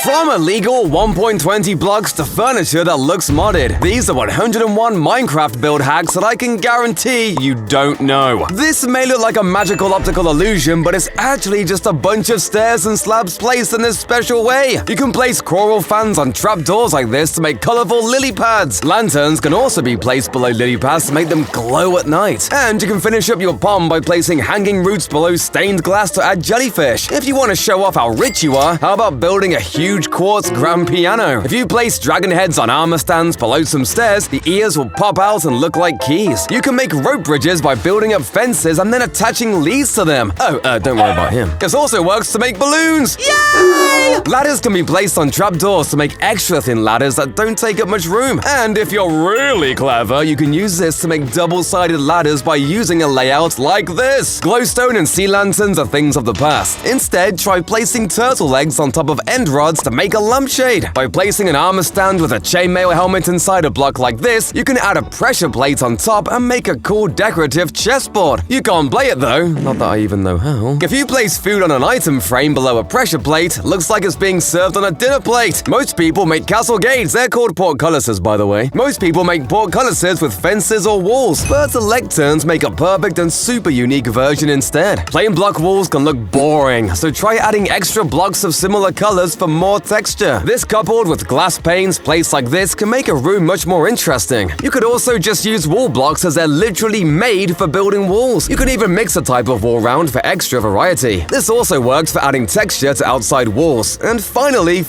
From illegal 1.20 blocks to furniture that looks modded, these are 101 Minecraft build hacks that I can guarantee you don't know. This may look like a magical optical illusion, but it's actually just a bunch of stairs and slabs placed in this special way. You can place coral fans on trapdoors like this to make colorful lily pads. Lanterns can also be placed below lily pads to make them glow at night. And you can finish up your pond by placing hanging roots below stained glass to add jellyfish. If you want to show off how rich you are, how about building a huge quartz grand piano? If you place dragon heads on armor stands below some stairs, the ears will pop out and look like keys. You can make rope bridges by building up fences and then attaching leads to them. Don't worry about him. This also works to make balloons. Yay! Ladders can be placed on trapdoors to make extra thin ladders that don't take up much room. And if you're really clever, you can use this to make double-sided ladders by using a layout like this. Glowstone and sea lanterns are things of the past. Instead, try placing turtle eggs on top of end rods to make a lampshade. By placing an armor stand with a chainmail helmet inside a block like this, you can add a pressure plate on top and make a cool decorative chessboard. You can't play it though, not that I even know how. If you place food on an item frame below a pressure plate, looks like it's being served on a dinner plate. Most people make castle gates, they're called portcullises by the way. Most people make portcullises with fences or walls, but lecterns make a perfect and super unique version instead. Plain block walls can look boring, so try adding extra blocks of similar colors for more texture. This coupled with glass panes placed like this can make a room much more interesting. You could also just use wall blocks as they're literally made for building walls. You can even mix a type of wall round for extra variety. This also works for adding texture to outside walls. And finally,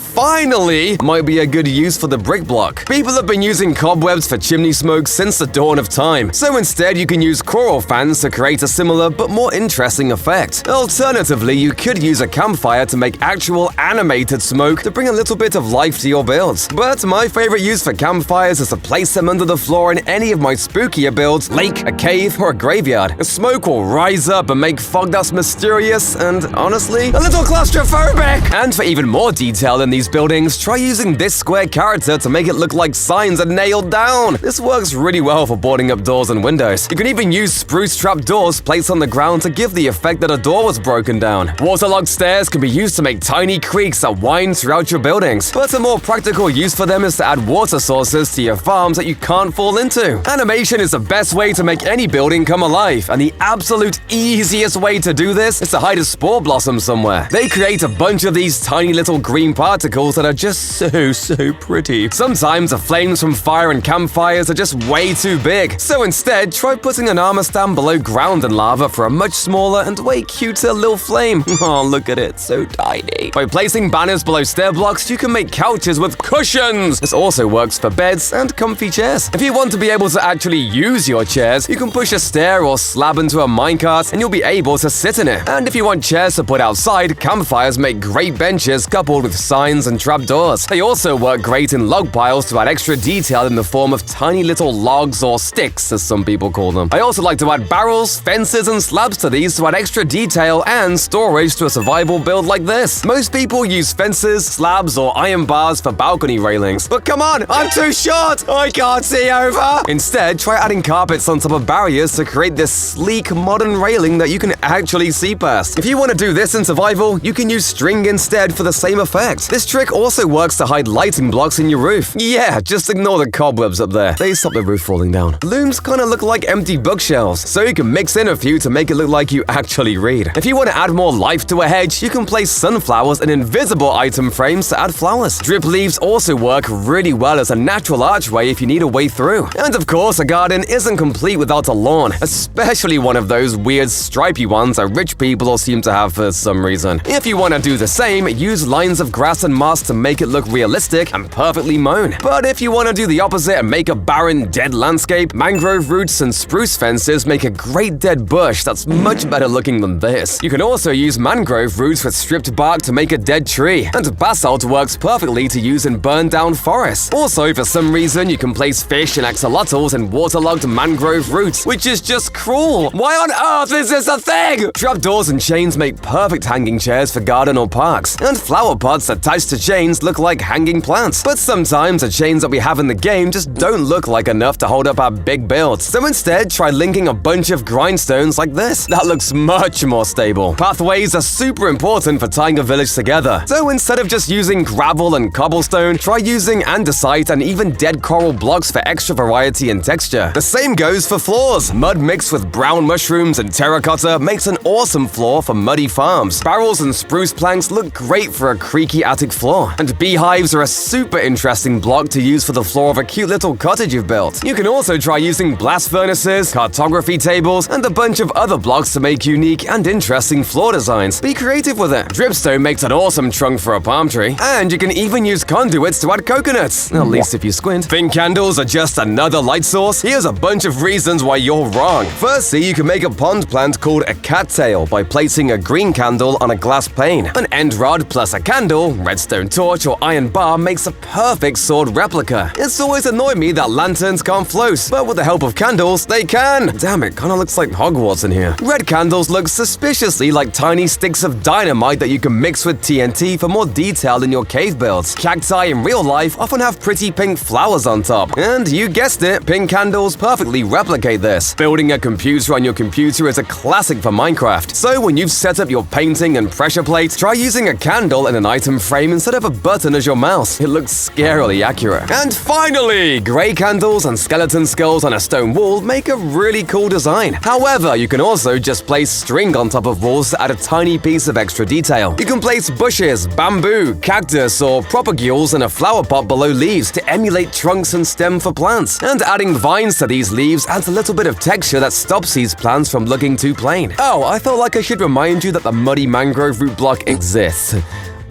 might be a good use for the brick block. People have been using cobwebs for chimney smoke since the dawn of time. So instead, you can use coral fans to create a similar but more interesting effect. Alternatively, you could use a campfire to make actual animated smoke to bring a little bit of life to your builds. But my favorite use for campfires is to place them under the floor in any of my spookier builds, lake, a cave, or a graveyard. The smoke will rise up and make fog that's mysterious and, honestly, a little claustrophobic. And for even more detail in these buildings, try using this square character to make it look like signs are nailed down. This works really well for boarding up doors and windows. You can even use spruce trap doors placed on the ground to give the effect that a door was broken down. Waterlogged stairs can be used to make tiny creeks that wind throughout your buildings, but a more practical use for them is to add water sources to your farms that you can't fall into. Animation is the best way to make any building come alive, and the absolute easiest way to do this is to hide a spore blossom somewhere. They create a bunch of these tiny little green particles that are just so pretty. Sometimes the flames from fire and campfires are just way too big, so instead try putting an armor stand below ground and lava for a much smaller and way cuter little flame. Oh, look at it, so tiny. By placing banners below stair blocks, you can make couches with cushions. This also works for beds and comfy chairs. If you want to be able to actually use your chairs, you can push a stair or slab into a minecart and you'll be able to sit in it. And if you want chairs to put outside, campfires make great benches coupled with signs and trapdoors. They also work great in log piles to add extra detail in the form of tiny little logs or sticks, as some people call them. I also like to add barrels, fences, and slabs to these to add extra detail and storage to a survival build like this. Most people use fences, slabs, or iron bars for balcony railings. But come on, I'm too short! I can't see over! Instead, try adding carpets on top of barriers to create this sleek, modern railing that you can actually see past. If you want to do this in survival, you can use string instead for the same effect. This trick also works to hide lighting blocks in your roof. Yeah, just ignore the cobwebs up there. They stop the roof falling down. Looms kind of look like empty bookshelves, so you can mix in a few to make it look like you actually read. If you want to add more life to a hedge, you can place sunflowers in invisible item frames to add flowers. Drip leaves also work really well as a natural archway if you need a way through. And of course, a garden isn't complete without a lawn, especially one of those weird stripy ones that rich people all seem to have for some reason. If you want to do the same, use lines of grass and moss to make it look realistic and perfectly mown. But if you want to do the opposite and make a barren, dead landscape, mangrove roots and spruce fences make a great dead bush that's much better looking than this. You can also use mangrove roots with stripped bark to make a dead tree, and basalt works perfectly to use in burned down forests. Also, for some reason, you can place fish and axolotls in waterlogged mangrove roots, which is just cruel. Why on earth is this a thing? Trapdoors and chains make perfect hanging chairs for garden or parks, and flower pots attached to chains look like hanging plants. But sometimes the chains that we have in the game just don't look like enough to hold up our big builds. So instead, try linking a bunch of grindstones like this. That looks much more stable. Pathways are super important for tying a village together. So instead of of just using gravel and cobblestone, try using andesite and even dead coral blocks for extra variety and texture. The same goes for floors. Mud mixed with brown mushrooms and terracotta makes an awesome floor for muddy farms. Barrels and spruce planks look great for a creaky attic floor. And beehives are a super interesting block to use for the floor of a cute little cottage you've built. You can also try using blast furnaces, cartography tables, and a bunch of other blocks to make unique and interesting floor designs. Be creative with it. Dripstone makes an awesome trunk for a palm tree. And you can even use conduits to add coconuts, at least if you squint. Think candles are just another light source? Here's a bunch of reasons why you're wrong. Firstly, you can make a pond plant called a cattail by placing a green candle on a glass pane. An end rod plus a candle, redstone torch, or iron bar makes a perfect sword replica. It's always annoyed me that lanterns can't float, but with the help of candles, they can. Damn, it kinda looks like Hogwarts in here. Red candles look suspiciously like tiny sticks of dynamite that you can mix with TNT for more detail in your cave builds. Cacti in real life often have pretty pink flowers on top. And you guessed it, pink candles perfectly replicate this. Building a computer on your computer is a classic for Minecraft. So when you've set up your painting and pressure plate, try using a candle in an item frame instead of a button as your mouse. It looks scarily accurate. And finally, grey candles and skeleton skulls on a stone wall make a really cool design. However, you can also just place string on top of walls to add a tiny piece of extra detail. You can place bushes, bamboo, cactus, or propagules in a flower pot below leaves to emulate trunks and stem for plants. And adding vines to these leaves adds a little bit of texture that stops these plants from looking too plain. Oh, I felt like I should remind you that the muddy mangrove root block exists.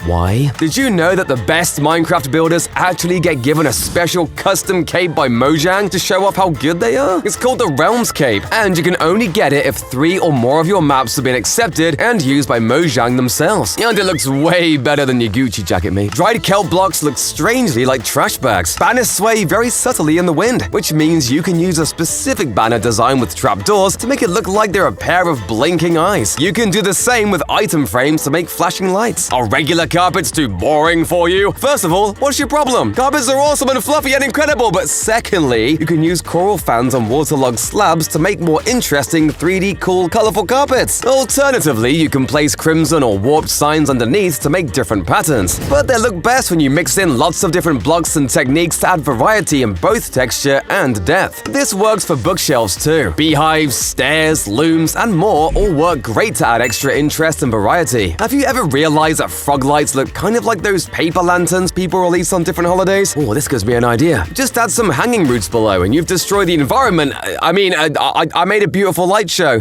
Why? Did you know that the best Minecraft builders actually get given a special custom cape by Mojang to show off how good they are? It's called the Realms Cape, and you can only get it if 3 or more of your maps have been accepted and used by Mojang themselves. And it looks way better than your Gucci jacket, mate. Dried kelp blocks look strangely like trash bags. Banners sway very subtly in the wind, which means you can use a specific banner design with trapdoors to make it look like they're a pair of blinking eyes. You can do the same with item frames to make flashing lights. Are regular carpets too boring for you? First of all, what's your problem? Carpets are awesome and fluffy and incredible, but secondly, you can use coral fans on waterlogged slabs to make more interesting 3D cool colorful carpets. Alternatively, you can place crimson or warped signs underneath to make different patterns, but they look best when you mix in lots of different blocks and techniques to add variety in both texture and depth. This works for bookshelves too. Beehives, stairs, looms, and more all work great to add extra interest and variety. Have you ever realized that frog lights look kind of like those paper lanterns people release on different holidays? Oh, this gives me an idea. Just add some hanging roots below and you've destroyed the environment. I made a beautiful light show.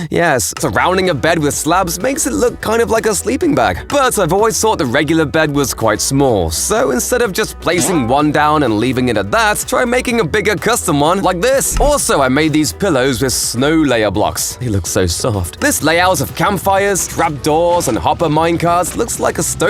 Yes, surrounding a bed with slabs makes it look kind of like a sleeping bag. But I've always thought the regular bed was quite small, so instead of just placing one down and leaving it at that, try making a bigger custom one like this. Also, I made these pillows with snow layer blocks. They look so soft. This layout of campfires, trapdoors, and hopper minecarts looks like a stovetop.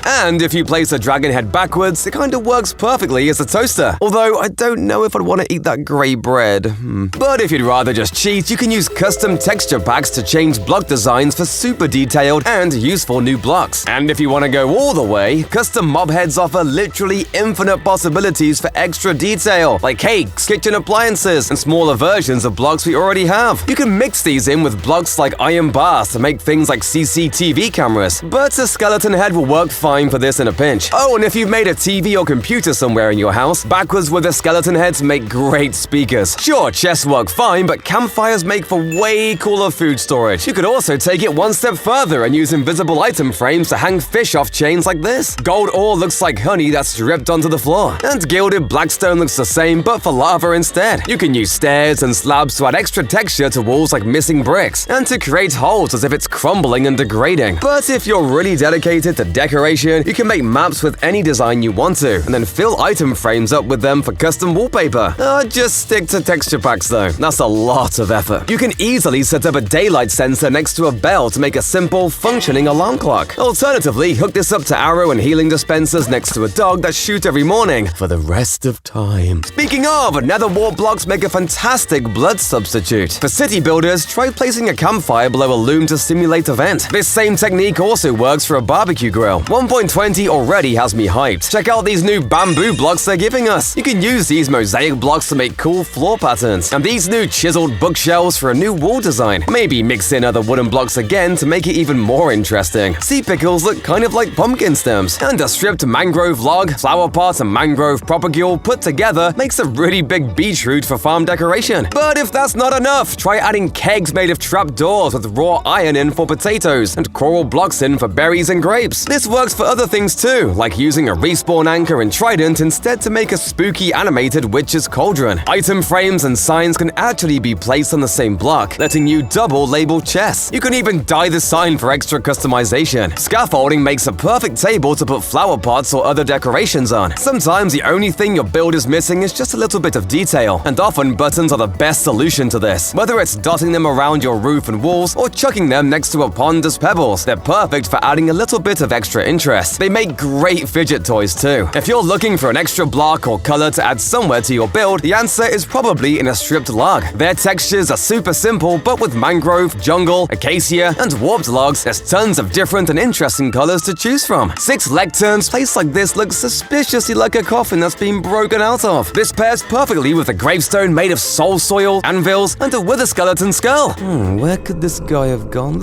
And if you place a dragon head backwards, it kind of works perfectly as a toaster. Although I don't know if I'd want to eat that grey bread. But if you'd rather just cheat, you can use custom texture packs to change block designs for super detailed and useful new blocks. And if you want to go all the way, custom mob heads offer literally infinite possibilities for extra detail, like cakes, kitchen appliances, and smaller versions of blocks we already have. You can mix these in with blocks like iron bars to make things like CCTV cameras, but a skeleton head will work fine for this in a pinch. Oh, and if you've made a TV or computer somewhere in your house, backwards with the skeleton heads make great speakers. Sure, chests work fine, but campfires make for way cooler food storage. You could also take it one step further and use invisible item frames to hang fish off chains like this. Gold ore looks like honey that's dripped onto the floor. And gilded blackstone looks the same, but for lava instead. You can use stairs and slabs to add extra texture to walls like missing bricks, and to create holes as if it's crumbling and degrading. But if you're really dedicated to decoration, you can make maps with any design you want to, and then fill item frames up with them for custom wallpaper. Just stick to texture packs though. That's a lot of effort. You can easily set up a daylight sensor next to a bell to make a simple, functioning alarm clock. Alternatively, hook this up to arrow and healing dispensers next to a dog that shoot every morning for the rest of time. Speaking of, nether wart blocks make a fantastic blood substitute. For city builders, try placing a campfire below a loom to simulate a vent. This same technique also works for a barbecue grill. 1.20 already has me hyped. Check out these new bamboo blocks they're giving us. You can use these mosaic blocks to make cool floor patterns. And these new chiseled bookshelves for a new wall design. Maybe mix in other wooden blocks again to make it even more interesting. Sea pickles look kind of like pumpkin stems. And a stripped mangrove log, flower pot, and mangrove propagule put together makes a really big beetroot for farm decoration. But if that's not enough, try adding kegs made of trapdoors with raw iron in for potatoes and coral blocks in for berries and grapes. This works for other things too, like using a respawn anchor and trident instead to make a spooky animated witch's cauldron. Item frames and signs can actually be placed on the same block, letting you double label chests. You can even dye the sign for extra customization. Scaffolding makes a perfect table to put flower pots or other decorations on. Sometimes the only thing your build is missing is just a little bit of detail, and often buttons are the best solution to this. Whether it's dotting them around your roof and walls or chucking them next to a pond as pebbles, they're perfect for adding a little bit of extra interest. They make great fidget toys too. If you're looking for an extra block or color to add somewhere to your build, the answer is probably in a stripped log. Their textures are super simple, but with mangrove, jungle, acacia, and warped logs, there's tons of different and interesting colors to choose from. 6 lecterns placed like this look suspiciously like a coffin that's been broken out of. This pairs perfectly with a gravestone made of soul soil, anvils, and a wither skeleton skull. Where could this guy have gone?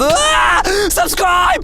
Subscribe!